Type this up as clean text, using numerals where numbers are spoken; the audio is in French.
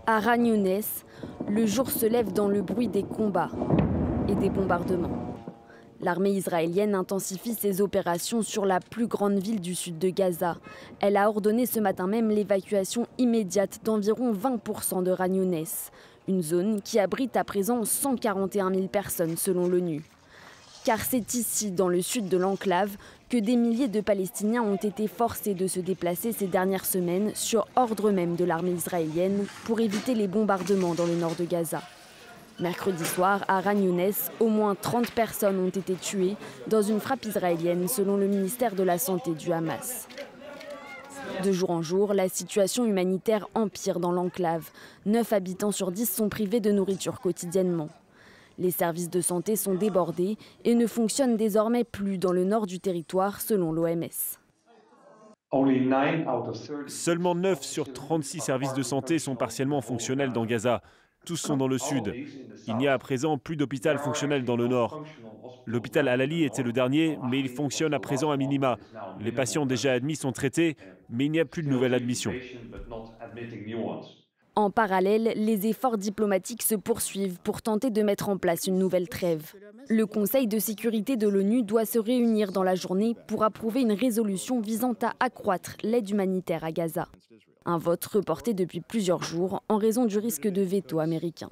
À Khan Younes, le jour se lève dans le bruit des combats et des bombardements. L'armée israélienne intensifie ses opérations sur la plus grande ville du sud de Gaza. Elle a ordonné ce matin même l'évacuation immédiate d'environ 20% de Khan Younes, une zone qui abrite à présent 141 000 personnes selon l'ONU. Car c'est ici, dans le sud de l'enclave, que des milliers de Palestiniens ont été forcés de se déplacer ces dernières semaines sur ordre même de l'armée israélienne pour éviter les bombardements dans le nord de Gaza. Mercredi soir, à Khan Younes, au moins 30 personnes ont été tuées dans une frappe israélienne selon le ministère de la Santé du Hamas. De jour en jour, la situation humanitaire empire dans l'enclave. 9 habitants sur 10 sont privés de nourriture quotidiennement. Les services de santé sont débordés et ne fonctionnent désormais plus dans le nord du territoire, selon l'OMS. Seulement 9 sur 36 services de santé sont partiellement fonctionnels dans Gaza. Tous sont dans le sud. Il n'y a à présent plus d'hôpital fonctionnel dans le nord. L'hôpital Al-Ali était le dernier, mais il fonctionne à présent à minima. Les patients déjà admis sont traités, mais il n'y a plus de nouvelles admissions. En parallèle, les efforts diplomatiques se poursuivent pour tenter de mettre en place une nouvelle trêve. Le Conseil de sécurité de l'ONU doit se réunir dans la journée pour approuver une résolution visant à accroître l'aide humanitaire à Gaza. Un vote reporté depuis plusieurs jours en raison du risque de veto américain.